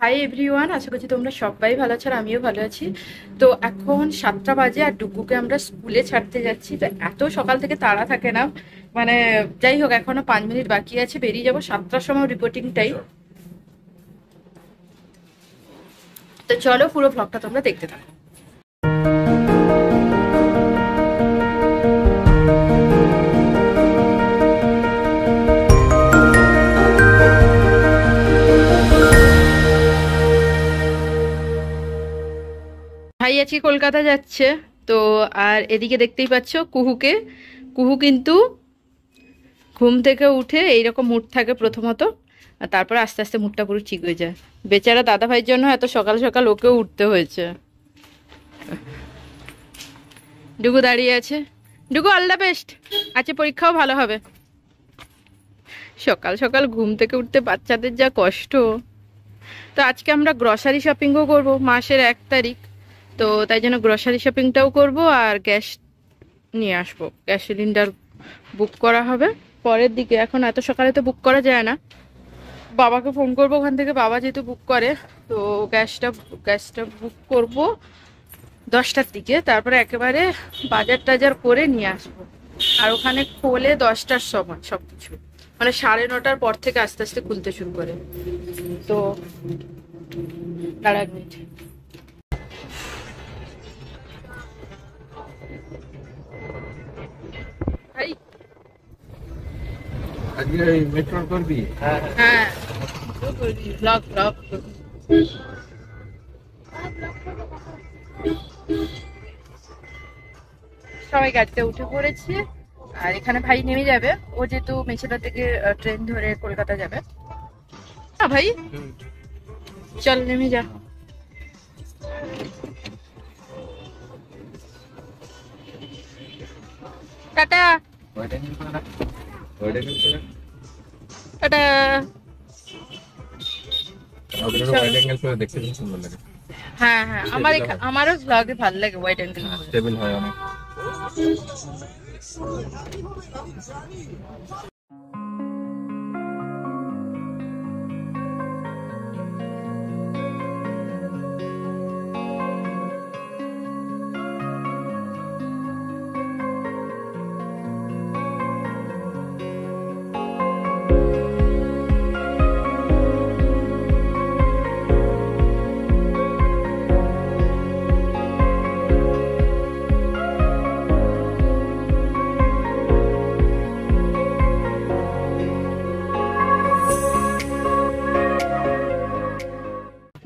Hi everyone, আশা করছি তোমরা সবাই ভালো আছো আর আমিও ভালো আছি। তো এখন 7টা বাজে আর ডুগুকে আমরা স্কুলে ছাড়তে যাচ্ছি। তো এত সকাল থেকে তাড়া থাকে না, মানে যাই হোক, এখনো 5 মিনিট বাকি আছে, বেরিয়ে যাবো 7টার সময় রিপোর্টিং টাইম। তো চলো পুরো ব্লগটা তোমরা দেখতে থাকো। ভাই আজকে কলকাতা যাচ্ছে। তো আর এদিকে দেখতেই পাচ্ছ কুহুকে। কুহু কিন্তু ঘুম থেকে উঠে এইরকম মুড থাকে প্রথমত, আর তারপরে আস্তে আস্তে মুডটা পুরো ঠিক হয়ে যায়। বেচারা দাদা ভাইয়ের জন্য এত সকাল সকাল ওকেও উঠতে হয়েছে। ডুগু দাঁড়িয়ে আছে। ডুগু অল দ্য বেস্ট, আজকে পরীক্ষাও ভালো হবে। সকাল সকাল ঘুম থেকে উঠতে বাচ্চাদের যা কষ্ট। তো আজকে আমরা গ্রসারি শপিংও করব, মাসের 1 তারিখ। তো তাই জন্য গ্রসারি শপিংটাও করব আর গ্যাস নিয়ে আসবো। গ্যাস সিলিন্ডার বুক করা হবে পরের দিকে, এখন এত সকালে তো বুক করা যায় না। বাবাকে ফোন করবো ওখান থেকে, বাবা যেহেতু বুক করে। তো গ্যাসটা বুক করব 10টার দিকে, তারপরে একেবারে বাজার টাজার করে নিয়ে আসবো। আর ওখানে খোলে 10টার সময় সবকিছু, মানে 9:30টার পর থেকে আস্তে আস্তে খুলতে শুরু করে। তো দাঁড়া এক মিনিট। আজকে মেট্রো করবি? হ্যাঁ, ব্লগ ব্লগ সবাই গাড়িতে উঠে পড়েছে। আর এখানে ভাই নেমে যাবে, ও যেহেতু মেছেদা থেকে ট্রেন ধরে কলকাতা যাবে। হ্যাঁ ভাই, চল নেমে যা। Tata tata. দেখতে সুন্দর লাগে। হ্যাঁ হ্যাঁ, আমারও ব্লগে ভালো লাগে ওয়াইড অ্যাঙ্গেল। স্টেবল হয় অনেক।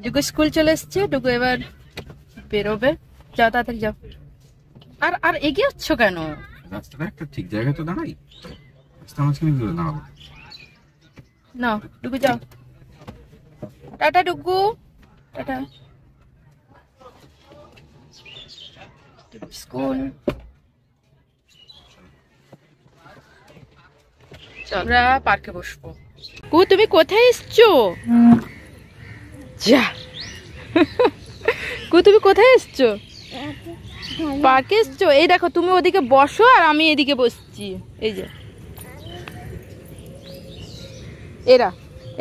ডুগু স্কুল চলে এসছে, ডুগু এবার বেরোবে। যাও তাড়াতাড়ি যাও। আর আর এগিয়ে যাচ্ছ কেন? রাস্তাটা একটা ঠিক জায়গায় তো দাঁড়াই, রাস্তা মাঝখানে কি করে দাঁড়াবো? না ডুগু যাও। Tata ডুগু, tata. স্কুল আমরা পার্কে বসবো। কু তুমি কোথায় এসছো? যা কু তুমি কোথায় এসছো? পার্কে এসছো। এই দেখো, তুমি ওদিকে বসো আর আমি এদিকে বসছি। এই যে এরা,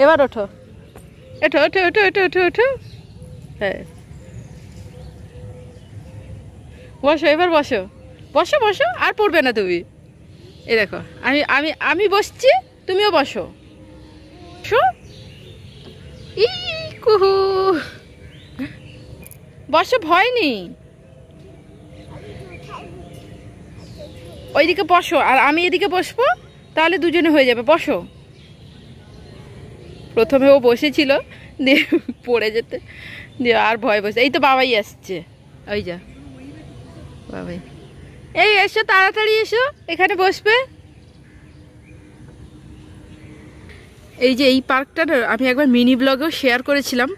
এবার ওঠো ওঠো ওঠো ওঠো ওঠো ওঠো ওঠো। হ্যাঁ বসো, এবার বসো বসো বসো, আর পড়বে না তুমি। এই দেখো, আমি আমি আমি বসছি, তুমিও বসো। ই কুহু, বসো, ভয় নেই। ওইদিকে বসো আর আমি এদিকে বসবো, তাহলে দুজনে হয়ে যাবে। বসো। প্রথমে ও বসেছিল, দিয়ে পড়ে যেতে, দিয়ে আর ভয় বসে। এই তো বাবাই আসছে, ওই যা বাবাই। এই এসো, তাড়াতাড়ি এসো, এখানে বসবে। এই যে এই পার্কটা আমি একবার মিনি ব্লগেও শেয়ার করেছিলাম।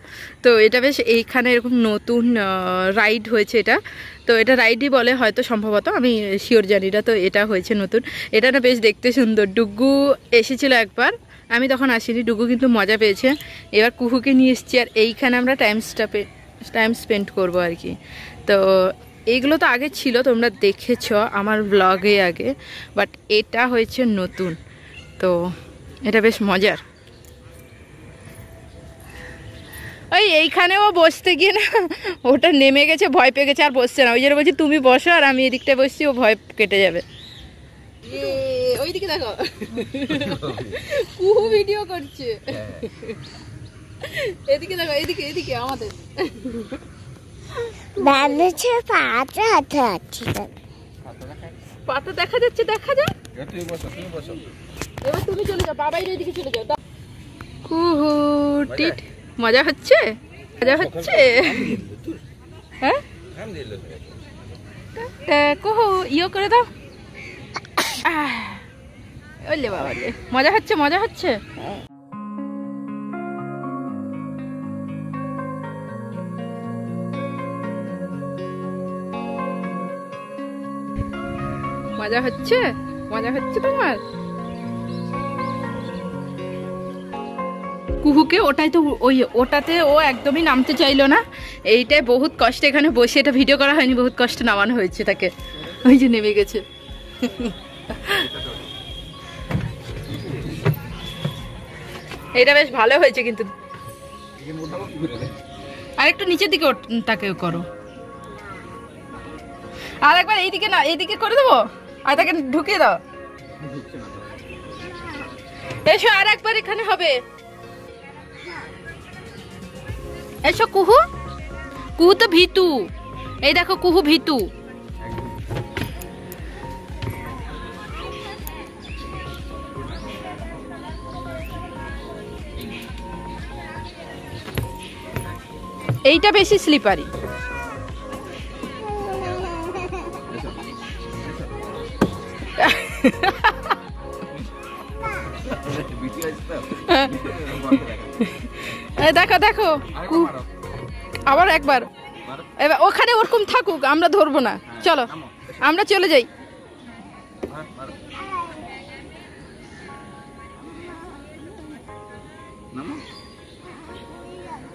তো এটা বেশ, এইখানে এরকম নতুন রাইড হয়েছে এটা। তো এটা রাইডই বলে হয়তো, সম্ভবত, আমি শিওর জানি না। তো এটা হয়েছে নতুন, এটা না বেশ দেখতে সুন্দর। ডুগু এসেছিল একবার, আমি তখন আসিনি। ডুগু কিন্তু মজা পেয়েছে। এবার কুহুকে নিয়ে এসেছি, আর এইখানে আমরা টাইম স্পেন্ড করবো আর কি। তো এইগুলো তো আগে ছিল, তোমরা দেখেছ আমার ব্লগে আগে, বাট এটা হয়েছে নতুন। তো এটা বেশ মজার। ওই এইখানেও বসতে গিয়ে না ওটা নেমে গেছে, ভয় পেয়ে গেছে, আর বসছে না। ওই জন্য বলছি তুমি বসো আর আমি এদিকটায় বসছি, ও ভয় কেটে যাবে। ওইদিকে দেখো কুহু ভিডিও করছে, এদিকে দেখো, এদিকে এদিকে আমাদের পাতা দেখা যাচ্ছে, দেখা যায়। এবার তুমি চলে যাও, বাবাই এদিকে চলে যাও। কুহু টিট মজা হচ্ছে, মজা হচ্ছে। হ্যাঁ কুহু ইয়ে করে দাও। ওলে বাবা রে, মজা হচ্ছে, মজা হচ্ছে। মজা হচ্ছে, মজা হচ্ছে তোমার। কুহুকে ওটাই তো, ওই ওটাতে ও একদমই নামতে চাইলো না। এইটাই বহুত কষ্ট, এখানে বসে এটা ভিডিও করা হয়নি, বহুত কষ্ট নামানো হয়েছে তাকে, ওই যে নেমে গেছে। এটা বেশ ভালো হয়েছে কিন্তু। আর একটু নিচের দিকে তাকে করো, আর একবার এইদিকে না, এইদিকে করে দেবো, আর তাকে ঢুকিয়ে দাও। এসো আর একবার এখানে হবে। এসো কুহু, কুহু তো ভিতু, এই দেখো কুহু ভিতু। এইটা বেশি স্লিপারি। দেখো দেখো আবার একবার, এবার ওখানে ওরকম থাকুক, আমরা ধরবো না, চলো আমরা চলে যাই।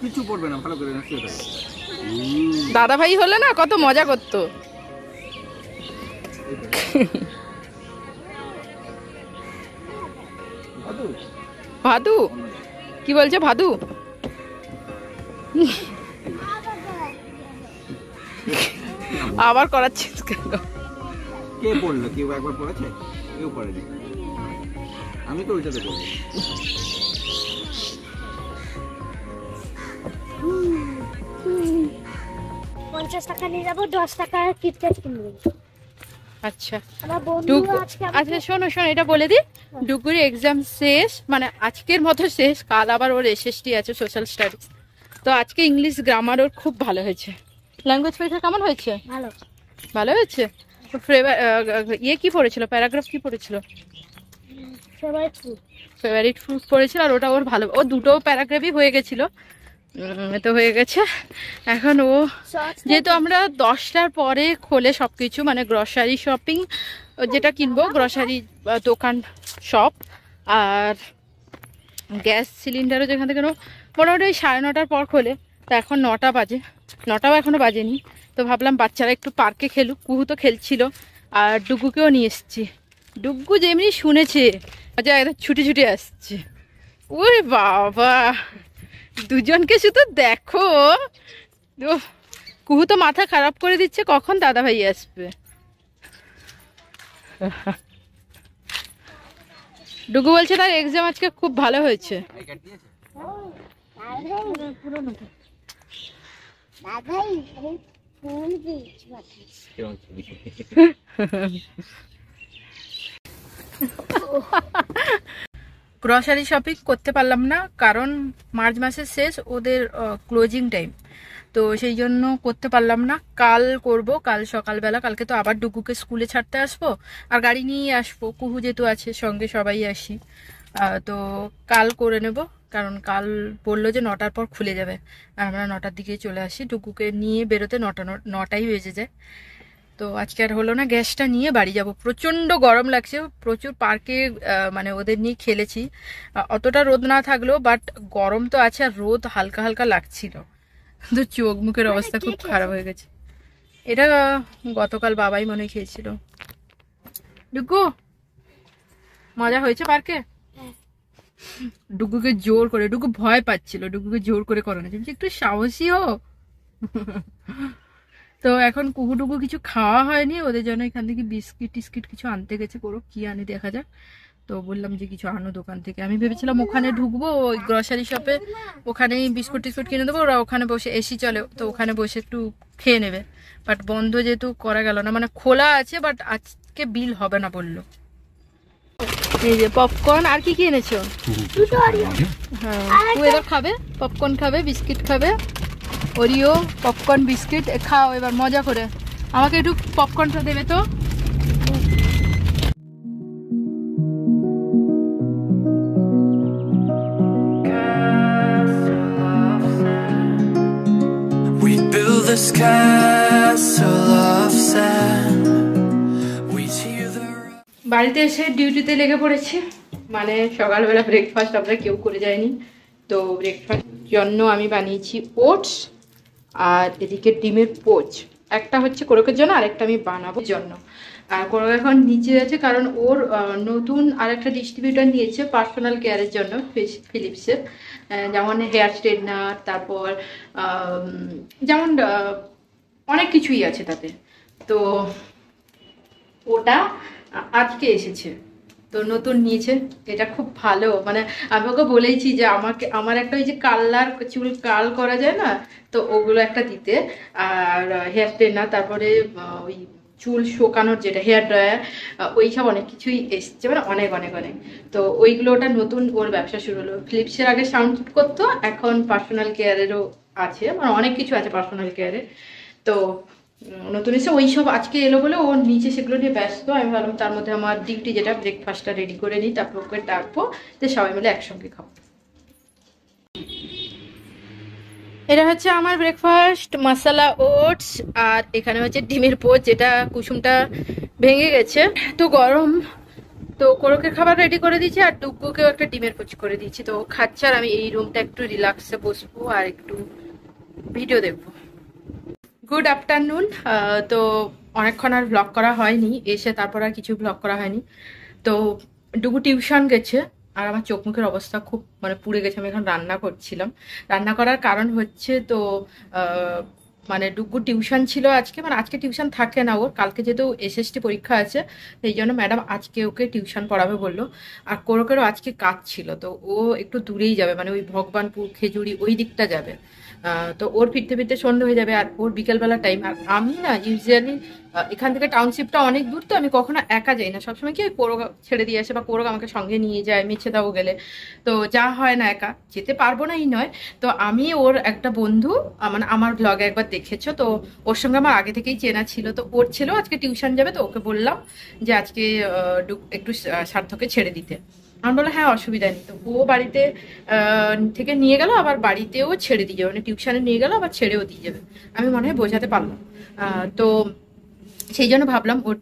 কিছু পড়বে না, ভালো করে নাচিয়ে দাও। দাদা ভাই হলে না কত মজা করতো। ভাদু কি বলছে? ভাদু আবার করাচ্ছিস কেন? কে পড়লো? কেউ একবার পড়েছে? কেউ পড়েনি, আমি তো ওইটাতে পড়বো। 50 টাকা নিয়ে যাবো, 10 টাকা কিটক্যাট কিনবো। আচ্ছা আমার বন্ধু আজকে আচ্ছা শোনো শোনো, এটা বলে দিই, ডুগুর এক্সাম শেষ, মানে আজকের মতো শেষ। কাল আবার ওর এসএসটি আছে, সোশ্যাল স্টাডিজ। তো আজকে ইংলিশ গ্রামার ওর খুব ভালো হয়েছে। ল্যাঙ্গুয়েজ পরীক্ষা কেমন হয়েছে? ভালো, ভালো হয়েছে। ইয়ে কি পড়েছিল, প্যারাগ্রাফ কি পড়েছিল? ফেভারিট ফ্রুট পড়েছিল, আর ওটা ওর ভালো, ও দুটো প্যারাগ্রাফই হয়ে গেছিল, তো হয়ে গেছে। এখন ও যেহেতু আমরা 10টার পরে খোলে সব কিছু, মানে গ্রসারি শপিং যেটা কিনবো, গ্রসারি দোকান শপ, আর গ্যাস সিলিন্ডারও যেখান থেকে মোটামুটি 9:30টার পর খোলে। তো এখন 9টা বাজে, 9টাও এখনও বাজেনি। তো ভাবলাম বাচ্চারা একটু পার্কে খেলুক, কুহু তো খেলছিল, আর ডুগুকেও নিয়ে এসছি। ডুগু যেমনি শুনেছে মজা, একদম ছুটি ছুটি আসছে। ওরে বাবা, দুজনকে শুধু দেখো। কুহু তো মাথা খারাপ করে দিচ্ছে, কখন দাদা ভাই আসবে। ডুগু বলছে তার এক্সাম আজকে খুব ভালো হয়েছে। গ্রসারি শপিং করতে পারলাম না, কারণ মার্চ মাসের শেষ, ওদের ক্লোজিং টাইম, তো সেই জন্য করতে পারলাম না। কাল করব, কাল সকালবেলা। কালকে তো আবার ডুগুকে স্কুলে ছাড়তে আসবো, আর গাড়ি নিয়ে আসবো, কুহু যেহেতু আছে সঙ্গে, সবাই আসি। তো কাল করে নেব, কারণ কাল বললো যে 9টার পর খুলে যাবে, আর আমরা 9টার দিকে চলে আসি। ডুগুকে নিয়ে বেরোতে 9টাই বেজে যায়। তো আজকে আর হলো না, গ্যাসটা নিয়ে বাড়ি যাব। প্রচণ্ড গরম লাগছে, প্রচুর পার্কে মানে ওদের নিয়ে খেলেছি, অতটা রোদ না থাকলেও বাট গরম তো আছে, আর রোদ হালকা হালকা লাগছিল। তো চোখ মুখের অবস্থা খুব খারাপ হয়ে গেছে। এটা গতকাল বাবাই মনে খেয়েছিল। ডুগু মজা হয়েছে পার্কে? ডুগুকে জোর করে, ডুগু ভয় পাচ্ছিল, ডুগুকে জোর করে করানো হচ্ছে একটু সাহসী হো। তো এখন কুকুটুকু কিছু খাওয়া হয়নি, ওদের জন্য এখান থেকে বিস্কিট টিস্কিট কিছু আনতে গেছে, করো কি আনে দেখা যাক। তো বললাম যে কিছু আনো দোকান থেকে, আমি ভেবেছিলাম ওখানে ঢুকবো ওই গ্রসারি শপে, ওখানেই বিস্কুট টিস্কুট কিনে দেবো, ওরা ওখানে বসে এসি চলে তো ওখানে বসে একটু খেয়ে নেবে। বাট বন্ধ যেহেতু করা গেল না, মানে খোলা আছে বাট আজকে বিল হবে না বললো। এই যে পপকর্ন, আর কি কি এনেছো? হ্যাঁ ও এবার খাবে, পপকর্ন খাবে, বিস্কিট খাবে, ওরিও পপকর্ন বিস্কিট খাও এবার মজা করে। আমাকে একটু পপকর্নটা দেবে তো। We build this castle of sand. We hear the বাড়িতে এসে ডিউটিতে লেগে পড়েছি, মানে সকালবেলা ব্রেকফাস্ট আমরা কেউ করে যায়নি, তো ব্রেকফাস্ট জন্য আমি বানিয়েছি ওটস আর এদিকে ডিমের পোচ, একটা হচ্ছে কোরকের জন্য আর একটা আমি বানাবো জন্য। আর কোরক এখন নিচে আছে কারণ ওর নতুন আর একটা ডিস্ট্রিবিউটার নিয়েছে পার্সোনাল কেয়ারের জন্য ফিলিপসের, যেমন হেয়ার স্ট্রেটনার, তারপর যেমন অনেক কিছুই আছে তাতে। তো ওটা আজকে এসেছে, তো নতুন নিয়েছে, এটা খুব ভালো। মানে আমি ওকে বলেইছি যে আমার একটা ওই যে কালার চুল কাল করা যায় না, তো ওগুলো একটা দিতে, আর হেয়ার স্ট্রেটনার, তারপরে ওই চুল শোকানোর যেটা হেয়ার ড্রায়ার, ওই সব অনেক কিছুই এসছে, মানে অনেক অনেক অনেক। তো ওইগুলো ওটা নতুন ওর ব্যবসা শুরু হলো। ফিলিপসের আগে সাউন্ড কিট করতো, এখন পার্সোনাল কেয়ারেরও আছে, মানে অনেক কিছু আছে পার্সোনাল কেয়ারে। তো নতুন এসে ওই সব আজকে এলো বলে ওর নিচে সেগুলো নিয়ে ব্যস্ত। আমি ভাবলাম তার মধ্যে আমার ডিউটি যেটা ব্রেকফাস্টটা রেডি করে নিই, তারপর ওকে ডাকবো যে সবাই মিলে একসঙ্গে খাবো। এটা হচ্ছে আমার ব্রেকফাস্ট, মশলা ওটস, আর এখানে হচ্ছে ডিমের পোচ, যেটা কুসুমটা ভেঙে গেছে তো গরম, তো কোরকের খাবার রেডি করে দিয়েছি আর ডুগুকেও একটা ডিমের পোচ করে দিয়েছি। তো খাচ্ছে আর আমি এই রুমটা একটু রিল্যাক্সে বসবো আর একটু ভিডিও দেখবো। Good afternoon. তো অনেকক্ষণ আর ব্লগ করা হয়নি, এসে তারপর আর কিছু ব্লগ করা হয়নি। তো ডুগু টিউশন গেছে আর আমার চোখ মুখের অবস্থা খুব মানে পুড়ে গেছে। আমি এখন রান্না করছিলাম, রান্না করার কারণ হচ্ছে তো মানে ডুগু টিউশন ছিল আজকে, মানে আজকে টিউশন থাকে না ওর, কালকে যেহেতু এসএসটি পরীক্ষা আছে সেই জন্য ম্যাডাম আজকে ওকে টিউশন পড়াবে বললো। আর কোরকেরও আজকে কাজ ছিল, তো ও একটু দূরেই যাবে, মানে ওই ভগবানপুর খেজুরি ওই দিকটা যাবে। তো ওর ফিরতে ফিরতে সন্ধ্যে হয়ে যাবে আর ওর বিকেলবেলা টাইম। আর আমি না ইউজুয়ালি এখান থেকে টাউনশিপটা অনেক দূর, তো আমি কখনো একা যাই না, সবসময় কি কোরক ছেড়ে দিয়ে আসে বা কোরক আমাকে সঙ্গে নিয়ে যায় মিছে দাও গেলে, তো যা হয় না, একা যেতে পারবো না এই নয়। তো আমি ওর একটা বন্ধু, মানে আমার ব্লগে একবার দেখেছো তো, ওর সঙ্গে আমার আগে থেকেই চেনা ছিল, তো ওর ছেলেও আজকে টিউশন যাবে, তো ওকে বললাম যে আজকে একটু সার্থকে ছেড়ে দিতে। আমি বললাম হ্যাঁ অসুবিধা নেই। তো ও বাড়িতে থেকে নিয়ে গেল, আবার বাড়িতেও ছেড়ে দিয়ে যাবে, মানে টিউশনে নিয়ে গেল আবার ছেড়েও দিয়ে যাবে। আমি মনে হয় বোঝাতে পারলাম। তো সেই জন্য ভাবলাম ওর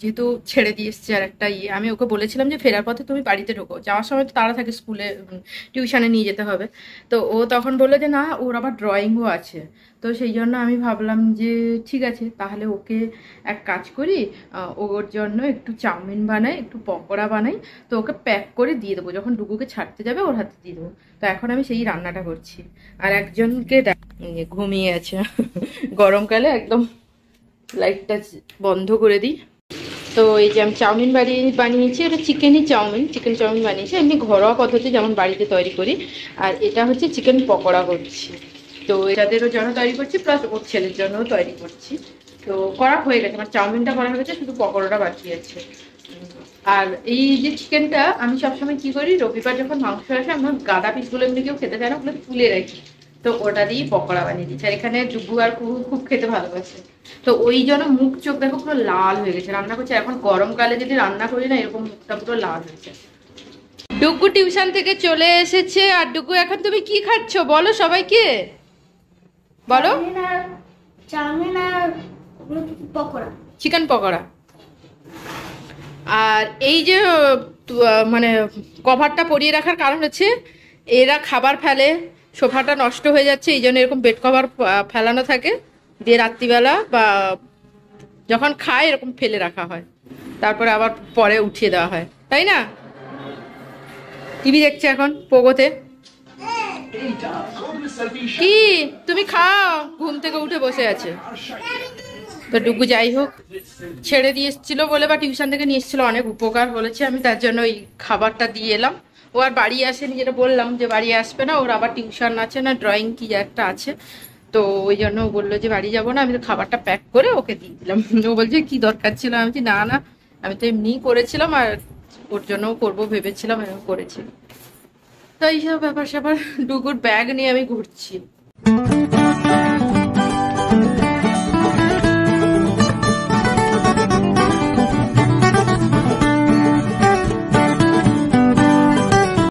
যেহেতু ছেড়ে দিয়ে এসছে আর একটা আমি ওকে বলেছিলাম যে ফেরার পথে তুমি বাড়িতে ঢোকো, যাওয়ার সময় তো তারা থাকে স্কুলে, টিউশনে নিয়ে যেতে হবে। তো ও তখন বললো যে না ওর আবার ড্রয়িংও আছে। তো সেই জন্য আমি ভাবলাম যে ঠিক আছে তাহলে ওকে এক কাজ করি, ওর জন্য একটু চাউমিন বানাই, একটু পকোড়া বানাই, তো ওকে প্যাক করে দিয়ে দেবো, যখন ডুগুকে ছাড়তে যাবে ওর হাতে দিয়ে দেবো। তো এখন আমি সেই রান্নাটা করছি। আর একজনকে ঘুমিয়ে আছে, গরমকালে একদম লাইটটা বন্ধ করে দিই। তো এই যে আমি চাউমিন বানিয়েছি, এটা চিকেন চাউমিন বানিয়েছি এমনি ঘরোয়া পদ্ধতি যেমন বাড়িতে তৈরি করি। আর এটা হচ্ছে চিকেন পকোড়া করছি, তো এটাদেরও জন্য তৈরি করছি প্লাস ওর ছেলের জন্যও তৈরি করছি। তো করা হয়ে গেছে, আমার চাউমিনটা করা হয়ে গেছে, শুধু পকোড়াটা বাকি আছে। আর এই যে চিকেনটা আমি সবসময় কি করি, রবিবার যখন মাংস আসে আমার গাদা পিসগুলো এমনি কেউ খেতে চায় না, ওগুলো তুলে রাখি, তো ওটা দিয়েই পকোড়া বানিয়ে দিচ্ছি। আর এখানে ডুগু আর কুহু খুব খেতে ভালোবাসে, তো ওই জন্য মুখ চোখ দেখো পুরো লাল হয়ে গেছে রান্না করছে। এখন গরমকালে যদি রান্না করি না এরকম মুখটা পুরো লাল হয়েছে। ডুগু টিউশন থেকে চলে এসেছে। আর ডুগু এখন তুমি কি খাচ্ছ বলো সবাইকে, বলো। চাউমিন আর পকোড়া, চিকেন পকোড়া। আর এই যে মানে কভারটা পরিয়ে রাখার কারণ হচ্ছে এরা খাবার ফেলে, সোফাটা নষ্ট হয়ে যাচ্ছে, এই জন্য এরকম বেড কভার ফেলানো থাকে, দিয়ে রাত্রিবেলা বা যখন খায় এরকম ফেলে রাখা হয়, তারপরে আবার পরে উঠিয়ে দেওয়া হয়, তাই না? টিভি দেখছে এখন পোগোতে। কি তুমি খাও, ঘুম থেকে উঠে বসে আছে। তো ডুগু যাই হোক ছেড়ে দিয়ে এসেছিল বলে বা টিউশন থেকে নিয়ে এসেছিল, অনেক উপকার বলেছে, আমি তার জন্য ওই খাবারটা দিয়ে এলাম। ও আর বাড়ি আসেনি, যেটা বললাম যে বাড়ি আসবে না, ওর আবার টিউশন আছে না ড্রয়িং কি একটা আছে, তো ওই জন্য ও বললো যে বাড়ি যাবো না। আমি তো খাবারটা প্যাক করে ওকে দিয়ে দিলাম। ও বলছে কি দরকার ছিল, আমি বলছি না না আমি তো এমনিই করেছিলাম আর ওর জন্যও করবো ভেবেছিলাম, আমি করেছি। তো এইসব ব্যাপার স্যাপার। ডুগুর ব্যাগ নিয়ে আমি ঘুরছি।